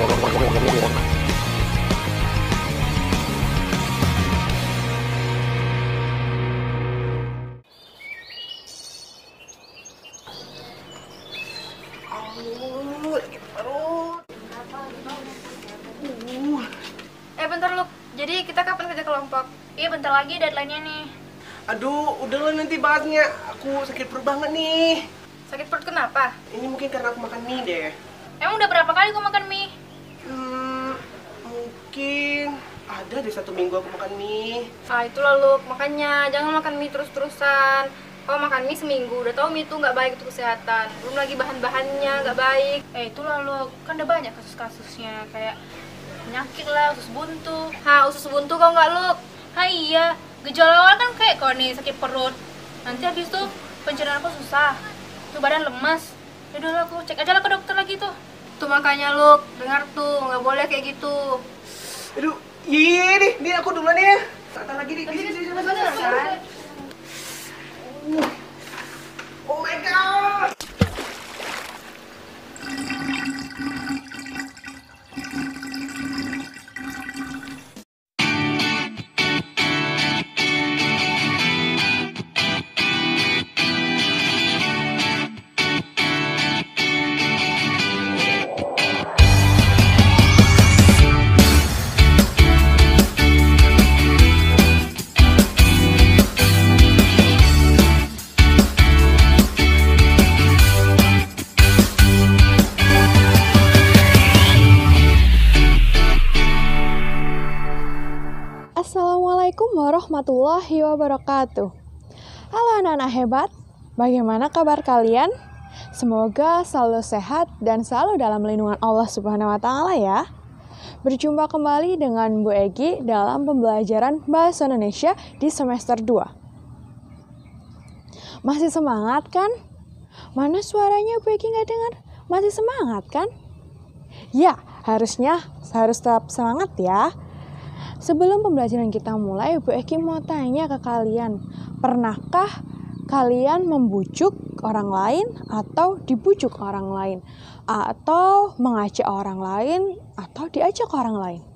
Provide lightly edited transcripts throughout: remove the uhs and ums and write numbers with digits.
Lagi perut. Bentar Luk, jadi kita kapan kerja kelompok? Iya bentar lagi deadline-nya nih. Aduh, udahlah nanti bahasnya. Aku sakit perut banget nih. Sakit perut kenapa? Ini mungkin karena aku makan mie deh. Emang udah berapa kali kau makan mie? Mungkin ada deh 1 minggu aku makan mie. Itulah Luk, makanya jangan makan mie terus-terusan. Kalau makan mie seminggu, udah tau mie itu nggak baik untuk kesehatan. Belum lagi bahan-bahannya nggak baik. Itulah Luk, kan udah banyak kasus-kasusnya kayak penyakit lah, usus buntu. Usus buntu kau nggak Luk? Iya, gejala awal kan kayak kau nih sakit perut. Nanti habis itu pencernaan aku susah, tuh badan lemas. Yaudah aku cek aja lah ke dokter lagi tuh. Tuh makanya Luk, dengar tuh nggak boleh kayak gitu. Aduh, iya nih aku duluan ya. Santai lagi nih. Oh my god. Assalamualaikum warahmatullahi wabarakatuh. Halo anak-anak hebat, bagaimana kabar kalian? Semoga selalu sehat dan selalu dalam lindungan Allah Subhanahu wa Ta'ala ya. Berjumpa kembali dengan Bu Egi dalam pembelajaran Bahasa Indonesia di semester 2. Masih semangat kan? Mana suaranya Bu Egi nggak dengar? Masih semangat kan? Ya, harus tetap semangat ya. Sebelum pembelajaran kita mulai, Bu Eki mau tanya ke kalian, pernahkah kalian membujuk orang lain atau dibujuk orang lain? Atau mengajak orang lain atau diajak orang lain?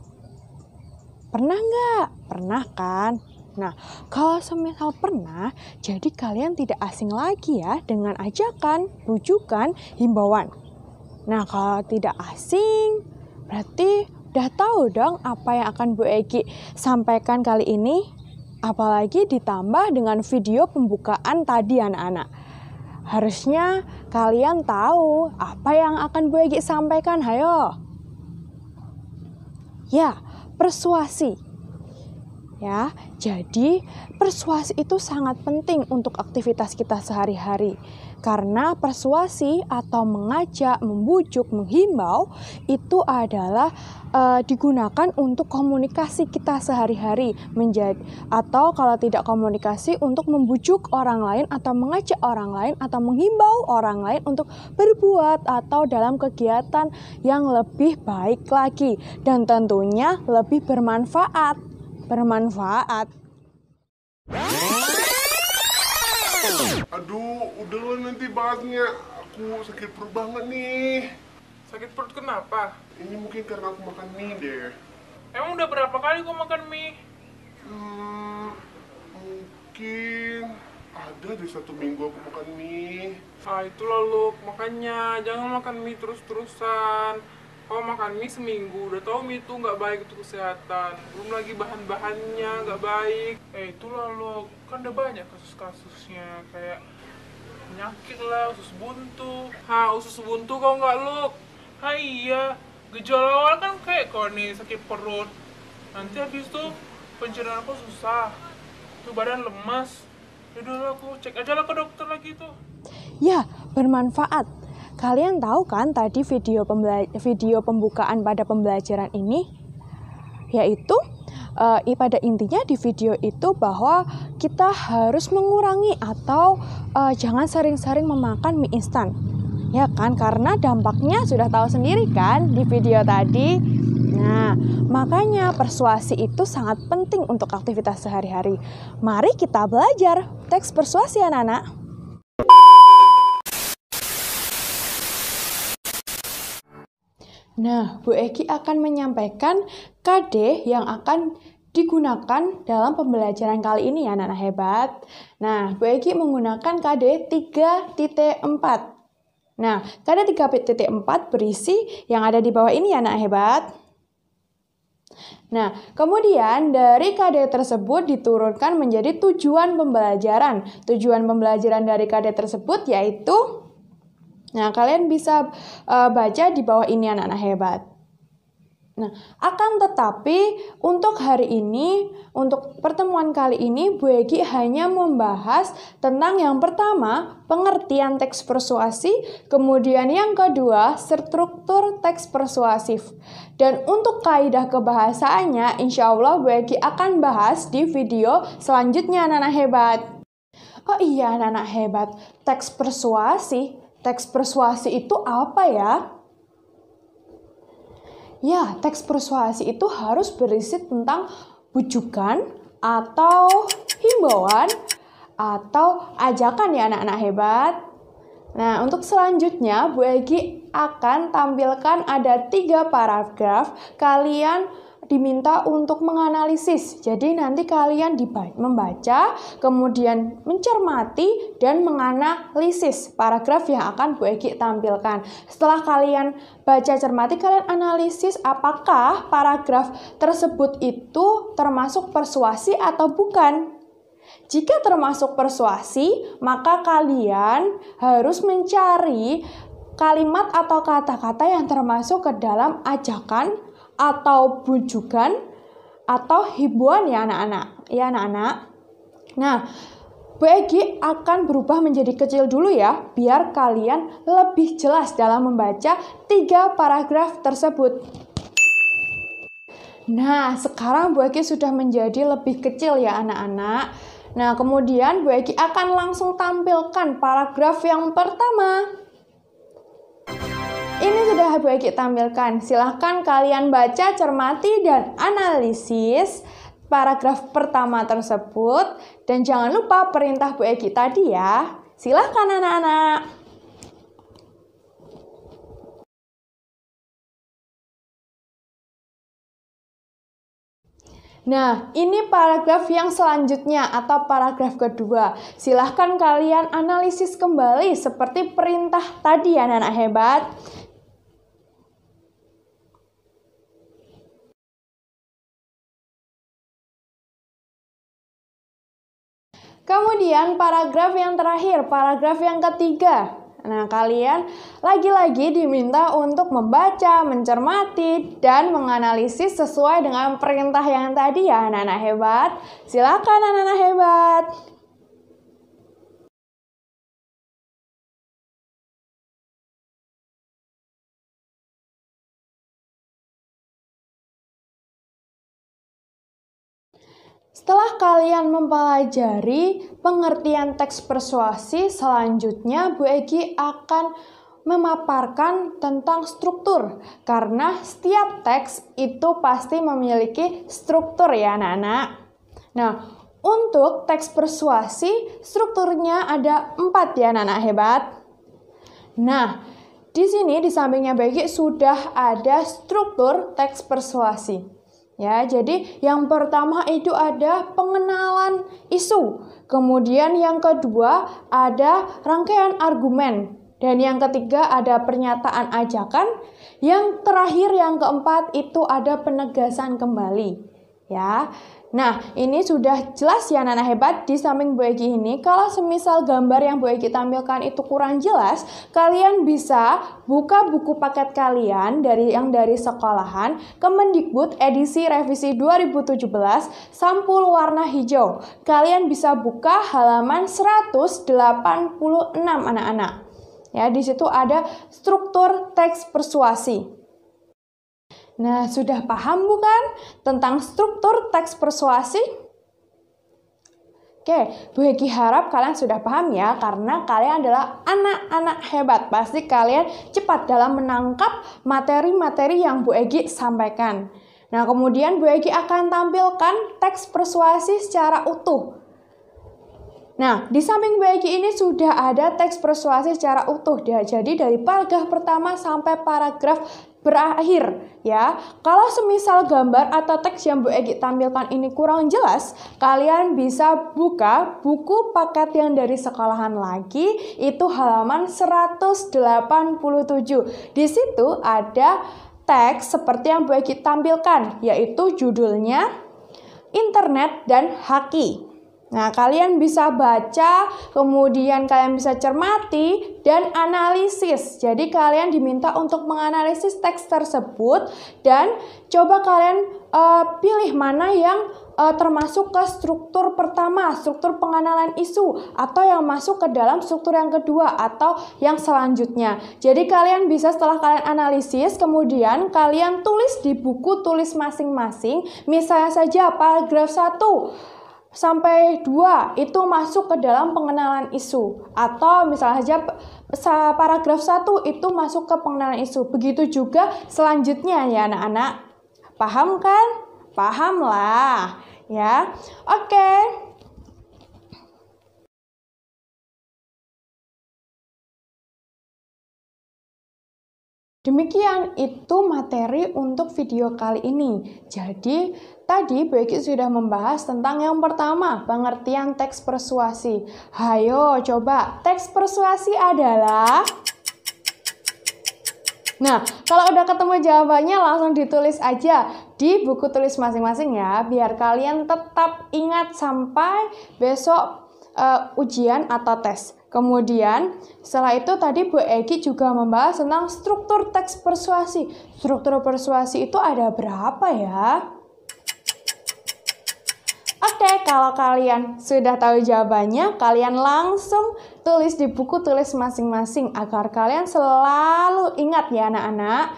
Pernah nggak? Pernah kan? Nah, kalau semisal pernah, jadi kalian tidak asing lagi ya dengan ajakan, bujukan, himbauan. Nah, kalau tidak asing, berarti udah tahu dong apa yang akan Bu Egi sampaikan kali ini. Apalagi ditambah dengan video pembukaan tadi anak-anak. Harusnya kalian tahu apa yang akan Bu Egi sampaikan, hayo. Ya, persuasi. Ya, jadi persuasi itu sangat penting untuk aktivitas kita sehari-hari. Karena persuasi atau mengajak, membujuk, menghimbau itu adalah digunakan untuk komunikasi kita sehari-hari, atau kalau tidak komunikasi untuk membujuk orang lain atau mengajak orang lain atau menghimbau orang lain untuk berbuat atau dalam kegiatan yang lebih baik lagi dan tentunya lebih bermanfaat. Aduh, udahlah nanti bahasnya. Aku sakit perut banget nih. Sakit perut kenapa? Ini mungkin karena aku makan mie deh. Emang udah berapa kali kau makan mie? Mungkin ada deh 1 minggu aku makan mie. Itulah Luk, makanya jangan makan mie terus-terusan. Kalau makan mie seminggu, udah tau mie itu nggak baik untuk kesehatan. Belum lagi bahan-bahannya nggak baik. Itulah Luk, kan udah banyak kasus-kasusnya kayak penyakit lah, usus buntu. Usus buntu kau nggak Luk? Iya, gejala awal kan kayak kau nih sakit perut. Nanti habis itu pencernaan aku susah, tuh badan lemas. Yaudah aku cek aja lah ke dokter lagi tuh. Ya, bermanfaat. Kalian tahu kan tadi video pembukaan pada pembelajaran ini? Yaitu pada intinya di video itu bahwa kita harus mengurangi atau jangan sering-sering memakan mie instan. Ya kan, karena dampaknya sudah tahu sendiri kan di video tadi. Nah, makanya persuasi itu sangat penting untuk aktivitas sehari-hari. Mari kita belajar teks persuasi anak-anak. Nah, Bu Egi akan menyampaikan KD yang akan digunakan dalam pembelajaran kali ini ya anak-anak hebat. Nah, Bu Egi menggunakan KD 3.4. Nah, KD 3.4 berisi yang ada di bawah ini ya anak hebat. Nah, kemudian dari KD tersebut diturunkan menjadi tujuan pembelajaran. Tujuan pembelajaran dari KD tersebut yaitu, nah kalian bisa baca di bawah ini anak-anak hebat. Nah, akan tetapi untuk hari ini, untuk pertemuan kali ini, Bu Egi hanya membahas tentang yang pertama, pengertian teks persuasi, kemudian yang kedua, struktur teks persuasif. Dan untuk kaidah kebahasaannya, insya Allah Bu Egi akan bahas di video selanjutnya anak-anak hebat. Oh iya anak-anak hebat, teks persuasi itu apa ya? Ya, teks persuasi itu harus berisi tentang bujukan atau himbauan atau ajakan ya anak-anak hebat. Nah, untuk selanjutnya Bu Egi akan tampilkan ada 3 paragraf. Kalian diminta untuk menganalisis. Jadi nanti kalian membaca, kemudian mencermati dan menganalisis paragraf yang akan Bu Egi tampilkan. Setelah kalian baca cermati, kalian analisis apakah paragraf tersebut itu termasuk persuasi atau bukan. Jika termasuk persuasi, maka kalian harus mencari kalimat atau kata-kata yang termasuk ke dalam ajakan atau bujukan atau hibuan ya anak-anak. Nah, Bu Egi akan berubah menjadi kecil dulu ya, biar kalian lebih jelas dalam membaca 3 paragraf tersebut. Nah, sekarang Bu Egi sudah menjadi lebih kecil ya anak-anak. Nah, kemudian Bu Egi akan langsung tampilkan paragraf yang pertama. Ini sudah Bu Egi tampilkan. Silahkan kalian baca, cermati, dan analisis paragraf pertama tersebut. Dan jangan lupa perintah Bu Egi tadi ya. Silahkan anak-anak. Nah, ini paragraf yang selanjutnya atau paragraf kedua. Silahkan kalian analisis kembali seperti perintah tadi ya anak-anak hebat. Kemudian paragraf yang terakhir, paragraf yang ketiga. Nah, kalian lagi-lagi diminta untuk membaca, mencermati, dan menganalisis sesuai dengan perintah yang tadi ya anak-anak hebat. Silakan anak-anak hebat. Setelah kalian mempelajari pengertian teks persuasi, selanjutnya Bu Egi akan memaparkan tentang struktur. Karena setiap teks itu pasti memiliki struktur ya anak-anak. Nah, untuk teks persuasi, strukturnya ada 4 ya anak-anak hebat. Nah, di sini di sampingnya Bu Egi sudah ada struktur teks persuasi. Ya, jadi yang pertama itu ada pengenalan isu. Kemudian yang kedua ada rangkaian argumen. Dan yang ketiga ada pernyataan ajakan. Yang terakhir yang keempat itu ada penegasan kembali. Ya. Nah, ini sudah jelas ya anak-anak hebat di samping Bu Egi ini. Kalau semisal gambar yang Bu Egi tampilkan itu kurang jelas, kalian bisa buka buku paket kalian dari sekolahan Kemendikbud edisi revisi 2017 sampul warna hijau. Kalian bisa buka halaman 186 anak-anak. Ya, di situ ada struktur teks persuasi. Nah, sudah paham bukan tentang struktur teks persuasi? Oke, Bu Egi harap kalian sudah paham ya, karena kalian adalah anak-anak hebat. Pasti kalian cepat dalam menangkap materi-materi yang Bu Egi sampaikan. Nah, kemudian Bu Egi akan tampilkan teks persuasi secara utuh. Nah, di samping Bu Egi ini sudah ada teks persuasi secara utuh. Jadi dari paragraf pertama sampai paragraf berakhir ya. Kalau semisal gambar atau teks yang Bu Egi tampilkan ini kurang jelas, kalian bisa buka buku paket yang dari sekolahan lagi, itu halaman 187. Di situ ada teks seperti yang Bu Egi tampilkan, yaitu judulnya Internet dan Haki. Nah, kalian bisa baca, kemudian kalian bisa cermati dan analisis. Jadi kalian diminta untuk menganalisis teks tersebut dan coba kalian pilih mana yang termasuk ke struktur pertama, struktur pengenalan isu, atau yang masuk ke dalam struktur yang kedua atau yang selanjutnya. Jadi kalian bisa setelah kalian analisis, kemudian kalian tulis di buku tulis masing-masing. Misalnya saja paragraf 1 sampai 2 itu masuk ke dalam pengenalan isu, atau misalnya saja paragraf 1 itu masuk ke pengenalan isu. Begitu juga selanjutnya ya anak-anak. Paham kan? Paham lah ya. Oke. Demikian itu materi untuk video kali ini. Jadi, tadi Bu Egi sudah membahas tentang yang pertama, pengertian teks persuasi. Hayo, coba, teks persuasi adalah... Nah, kalau udah ketemu jawabannya langsung ditulis aja di buku tulis masing-masing ya, biar kalian tetap ingat sampai besok ujian atau tes. Kemudian setelah itu tadi Bu Egi juga membahas tentang struktur teks persuasi. Struktur persuasi itu ada berapa ya? Oke, kalau kalian sudah tahu jawabannya, kalian langsung tulis di buku tulis masing-masing agar kalian selalu ingat ya anak-anak.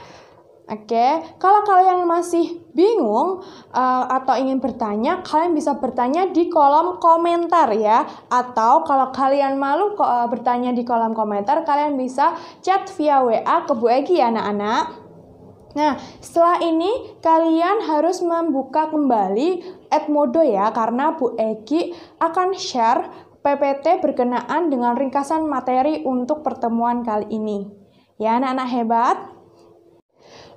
Oke, kalau kalian masih bingung atau ingin bertanya, kalian bisa bertanya di kolom komentar ya. Atau kalau kalian malu bertanya di kolom komentar, kalian bisa chat via WA ke Bu Egi ya anak-anak. Nah, setelah ini kalian harus membuka kembali Edmodo ya, karena Bu Egi akan share PPT berkenaan dengan ringkasan materi untuk pertemuan kali ini. Ya anak-anak hebat.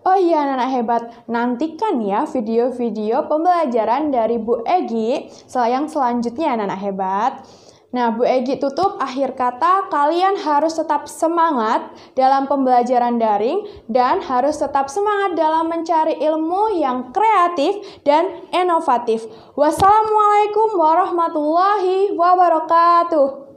Oh iya anak-anak hebat, nantikan ya video-video pembelajaran dari Bu Egi yang selanjutnya anak-anak hebat. Nah, Bu Egi tutup akhir kata, kalian harus tetap semangat dalam pembelajaran daring dan harus tetap semangat dalam mencari ilmu yang kreatif dan inovatif. Wassalamualaikum warahmatullahi wabarakatuh.